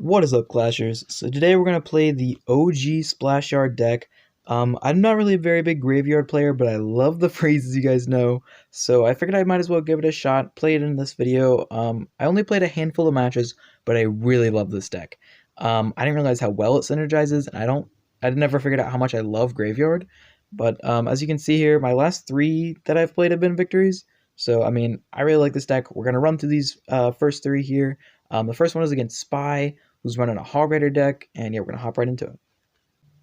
What is up, Clashers? So today we're gonna play the OG Splashyard deck. I'm not really a very big graveyard player, but I love the phrases you guys know, so I figured I might as well give it a shot, play it in this video. I only played a handful of matches, but I really love this deck. I didn't realize how well it synergizes, and I never figured out how much I love graveyard. But as you can see here, my last three that I've played have been victories. So I mean, I really like this deck. We're gonna run through these first three here. The first one is against Spy, who's running a Hog Rider deck, and yeah, we're gonna hop right into it.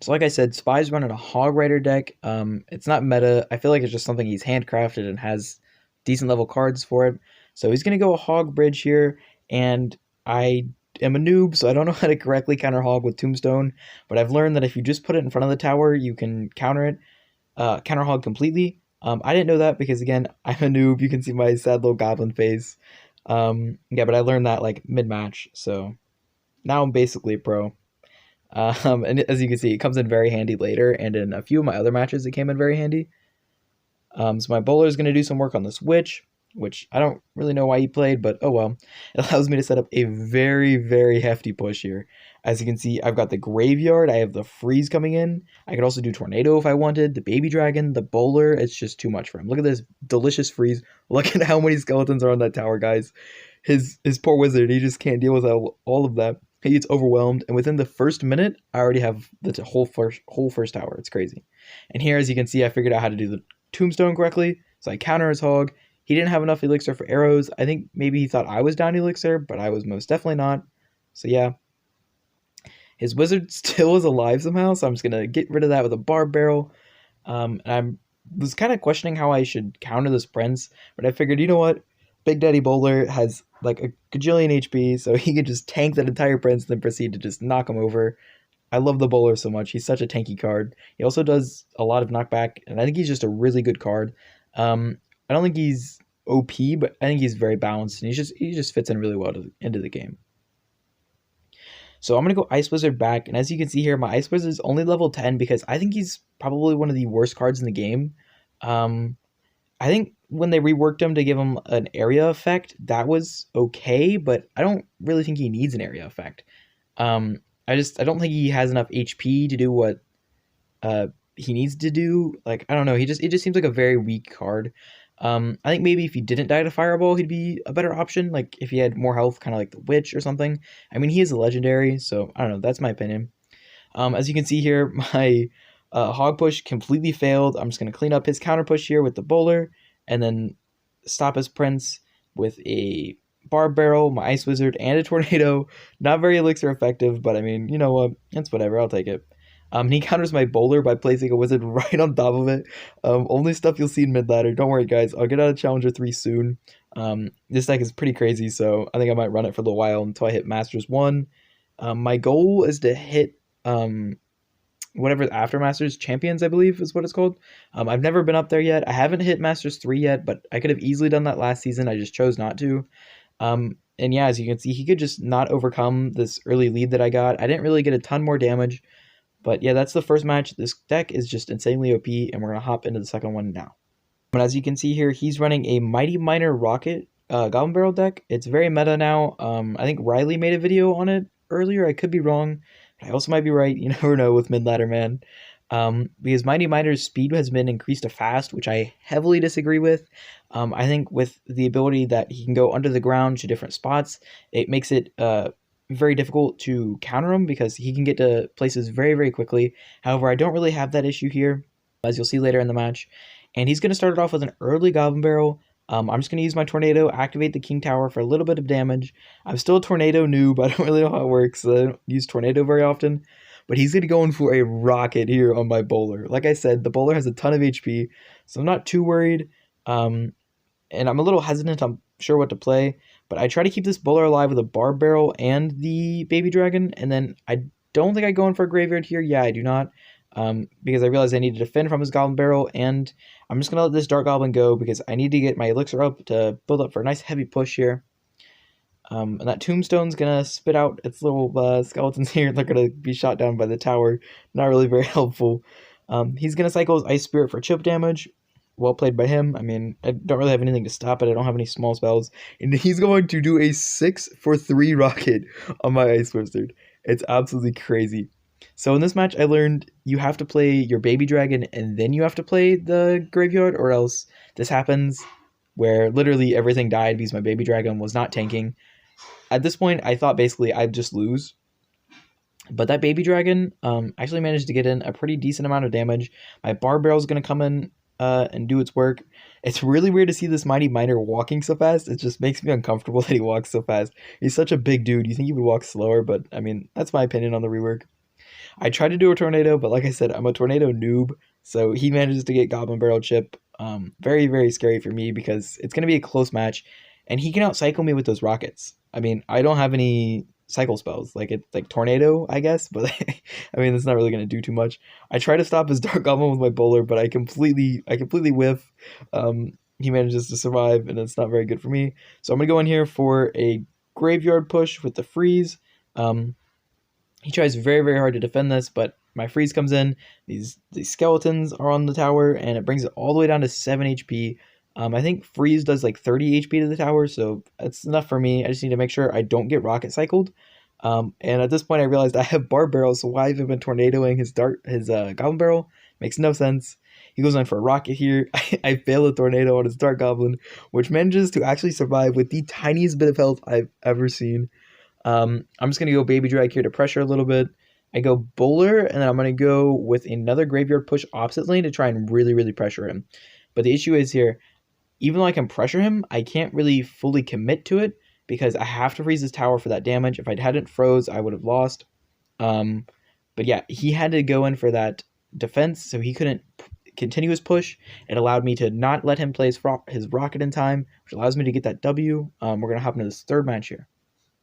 So like I said, Spy's running a Hog Rider deck. It's not meta. I feel like it's just something he's handcrafted and has decent level cards for it. So he's gonna go a Hog Bridge here, and I am a noob, so I don't know how to correctly counter Hog with Tombstone, but I've learned that if you just put it in front of the tower, you can counter it, counter Hog completely. I didn't know that because again, I'm a noob. You can see my sad little goblin face. Yeah, but I learned that like mid-match, so now I'm basically a pro. And as you can see, it comes in very handy later, and in a few of my other matches, it came in very handy. So my bowler is going to do some work on this witch, which I don't really know why he played, but oh well. It allows me to set up a very, very hefty push here. As you can see, I've got the graveyard, I have the freeze coming in. I could also do tornado if I wanted, the baby dragon, the bowler. It's just too much for him. Look at this delicious freeze. Look at how many skeletons are on that tower, guys. His poor wizard, he just can't deal with all of that. He gets overwhelmed, and within the first minute, I already have the whole first tower. It's crazy. And here, as you can see, I figured out how to do the tombstone correctly, so I counter his hog. He didn't have enough elixir for arrows. I think maybe he thought I was down elixir, but I was most definitely not. So yeah. His wizard still is alive somehow, so I'm just going to get rid of that with a barb barrel. And I was kind of questioning how I should counter this prince, but I figured, you know what? Big Daddy Bowler has like a gajillion HP, so he could just tank that entire prince and then proceed to just knock him over. I love the Bowler so much. He's such a tanky card. He also does a lot of knockback, and I think he's just a really good card. I don't think he's OP, but I think he's very balanced, and he just fits in really well into the game. So I'm going to go Ice Wizard back, and as you can see here, my Ice Wizard is only level 10 because I think he's probably one of the worst cards in the game. I think when they reworked him to give him an area effect, that was okay, but I don't really think he needs an area effect. I don't think he has enough HP to do what he needs to do. Like, I don't know, it just seems like a very weak card. I think maybe if he didn't die to Fireball, he'd be a better option. Like if he had more health, kind of like the Witch or something. I mean, he is a legendary, so I don't know. That's my opinion. As you can see here, my Hog Push completely failed. I'm just going to clean up his counter push here with the Bowler, and then stop his Prince with a Barb Barrel, my Ice Wizard, and a Tornado. Not very elixir effective, but I mean, you know what? It's whatever. I'll take it. He counters my Bowler by placing a Wizard right on top of it. Only stuff you'll see in mid-ladder. Don't worry, guys. I'll get out of Challenger 3 soon. This deck is pretty crazy, so I think I might run it for a little while until I hit Masters 1. My goal is to hit whatever after Masters Champions, I believe is what it's called. I've never been up there yet. I haven't hit Masters 3 yet, but I could have easily done that last season. I just chose not to. And yeah, as you can see, he could just not overcome this early lead that I got. I didn't really get a ton more damage. But yeah, that's the first match. This deck is just insanely OP, and we're going to hop into the second one now. But as you can see here, he's running a Mighty Miner Rocket Goblin Barrel deck. It's very meta now. I think Riley made a video on it earlier. I could be wrong, but I also might be right. You never know with Mid-Ladder, man. Because Mighty Miner's speed has been increased to fast, which I heavily disagree with. I think with the ability that he can go under the ground to different spots, it makes it very difficult to counter him because he can get to places very, very quickly. However, I don't really have that issue here, as you'll see later in the match. And he's going to start it off with an early Goblin Barrel. I'm just going to use my Tornado, activate the King Tower for a little bit of damage. I'm still a Tornado noob. I don't really know how it works. So I don't use Tornado very often. But he's going to go in for a Rocket here on my Bowler. Like I said, the Bowler has a ton of HP, so I'm not too worried. And I'm a little hesitant. I'm sure what to play, but I try to keep this Bowler alive with a Barb Barrel and the Baby Dragon, and then I don't think I go in for a Graveyard here. Yeah, I do not, because I realized I need to defend from his Goblin Barrel, and I'm just going to let this Dark Goblin go because I need to get my Elixir up to build up for a nice heavy push here. And that Tombstone's going to spit out its little skeletons here. They're going to be shot down by the tower. Not really very helpful. He's going to cycle his Ice Spirit for chip damage. well played by him. I mean, I don't really have anything to stop it. I don't have any small spells. And he's going to do a 6 for 3 rocket on my Ice Wizard. It's absolutely crazy. So in this match, I learned you have to play your baby dragon and then you have to play the graveyard, or else this happens where literally everything died because my baby dragon was not tanking. At this point, I thought basically I'd just lose. But that baby dragon actually managed to get in a pretty decent amount of damage. My bar barrel is going to come in and do its work. It's really weird to see this mighty miner walking so fast. It just makes me uncomfortable that he walks so fast. He's such a big dude. You think he would walk slower, but I mean, that's my opinion on the rework. I tried to do a tornado, but like I said, I'm a tornado noob. So he manages to get Goblin Barrel Chip. Very, very scary for me because it's going to be a close match. And he can outcycle me with those rockets. I mean, I don't have any cycle spells. Like it's like tornado, I guess. But I mean, it's not really going to do too much. I try to stop his Dark Goblin with my bowler, but I completely whiff. He manages to survive, and it's not very good for me. So I'm going to go in here for a graveyard push with the freeze. He tries very, very hard to defend this, but my freeze comes in. These skeletons are on the tower, and it brings it all the way down to 7 HP. I think freeze does like 30 HP to the tower, so that's enough for me. I just need to make sure I don't get rocket cycled. And at this point, I realized I have bar barrels, so why have I been tornadoing his goblin barrel? Makes no sense. He goes on for a rocket here. I fail a tornado on his dark goblin, which manages to actually survive with the tiniest bit of health I've ever seen. I'm just going to go baby drag here to pressure a little bit. I go bowler, and then I'm going to go with another graveyard push opposite lane to try and really, really pressure him. But the issue is here, even though I can pressure him, I can't really fully commit to it because I have to freeze his tower for that damage. If I hadn't froze, I would have lost. But yeah, he had to go in for that defense, so he couldn't continue his push. It allowed me to not let him play his rocket in time, which allows me to get that W. We're going to hop into this third match here.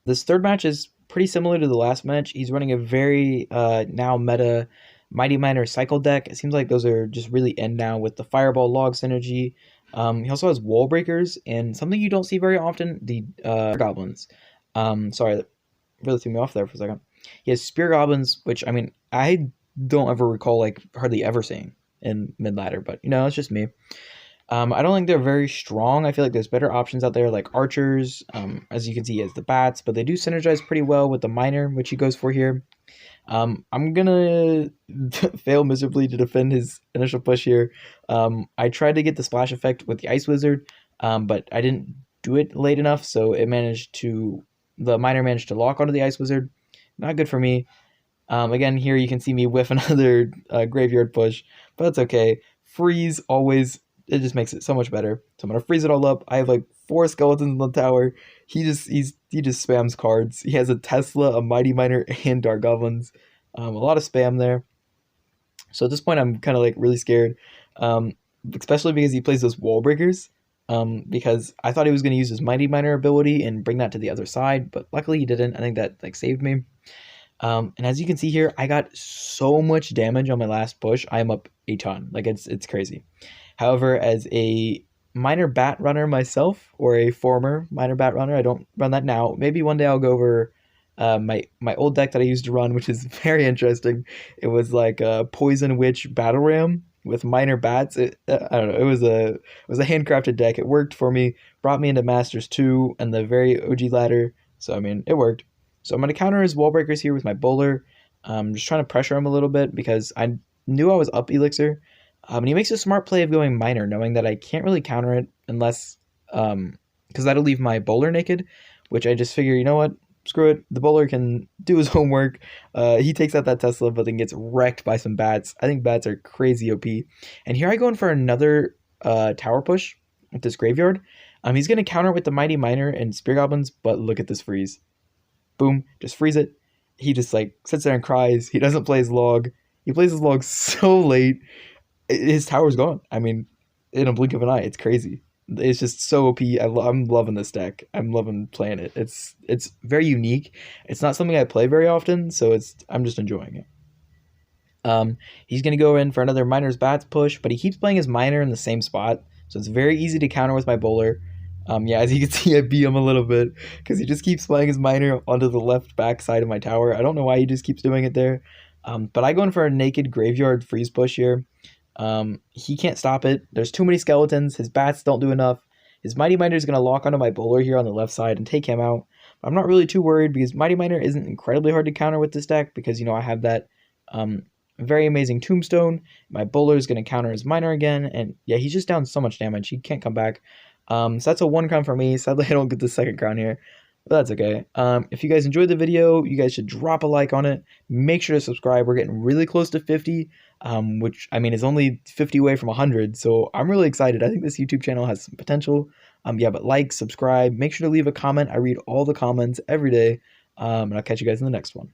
This third match is pretty similar to the last match. He's running a very now meta Mighty Miner cycle deck. It seems like those are just really in now with the Fireball Log synergy. He also has wall breakers and something you don't see very often, the goblins. Sorry, that really threw me off there for a second. He has spear goblins, which I mean I don't ever recall like hardly ever seeing in mid ladder, but you know it's just me. I don't think they're very strong. I feel like there's better options out there like archers. As you can see, he has the bats, but they do synergize pretty well with the miner, which he goes for here. I'm gonna fail miserably to defend his initial push here. I tried to get the splash effect with the Ice Wizard, but I didn't do it late enough, so the miner managed to lock onto the Ice Wizard. Not good for me. Again, here you can see me whiff another graveyard push, but that's okay. Freeze always, it just makes it so much better. So I'm gonna freeze it all up. I have like 4 skeletons in the tower. He just spams cards. He has a Tesla, a Mighty Miner, and Dark Goblins. A lot of spam there. So at this point, I'm kind of like really scared, especially because he plays those wall breakers. Because I thought he was going to use his Mighty Miner ability and bring that to the other side, but luckily he didn't. I think that like saved me. And as you can see here, I got so much damage on my last push. I am up a ton. Like it's crazy. However, as a miner bat runner myself, or a former miner bat runner, I don't run that now. Maybe one day I'll go over my old deck that I used to run, which is very interesting. It was like a Poison Witch Battle Ram with miner bats. I don't know. It was a handcrafted deck. It worked for me. Brought me into Masters 2 and the very OG ladder. So I mean, it worked. So I'm going to counter his wall breakers here with my bowler. Just trying to pressure him a little bit because I knew I was up elixir. And he makes a smart play of going miner, knowing that I can't really counter it unless, because that'll leave my bowler naked, which I just figure, you know what, screw it. The bowler can do his homework. He takes out that Tesla, but then gets wrecked by some bats. I think bats are crazy OP. And here I go in for another tower push with this graveyard. He's going to counter with the Mighty Miner and Spear Goblins, but look at this freeze. Boom, just freeze it. He just like sits there and cries. He doesn't play his log. He plays his log so late. His tower's gone. I mean, in a blink of an eye, it's crazy. It's just so OP. I'm loving this deck. I'm loving playing it. It's very unique. It's not something I play very often, so I'm just enjoying it. He's gonna go in for another Miner's Bats push, but he keeps playing his Miner in the same spot, so it's very easy to counter with my bowler. Yeah, as you can see, I beat him a little bit because he just keeps playing his Miner onto the left back side of my tower. I don't know why he just keeps doing it there. But I go in for a naked graveyard freeze push here. He can't stop it. There's too many skeletons. His bats don't do enough. His Mighty Miner is going to lock onto my bowler here on the left side and take him out. I'm not really too worried because Mighty Miner isn't incredibly hard to counter with this deck because, I have that um, very amazing Tombstone. My bowler is going to counter his Miner again. And yeah, he's just down so much damage. He can't come back. So that's a 1 crown for me. Sadly, I don't get the 2nd crown here. But that's okay. If you guys enjoyed the video, you guys should drop a like on it. Make sure to subscribe. We're getting really close to 50, which, is only 50 away from 100. So I'm really excited. I think this YouTube channel has some potential. Yeah, but like, subscribe. Make sure to leave a comment. I read all the comments every day. And I'll catch you guys in the next one.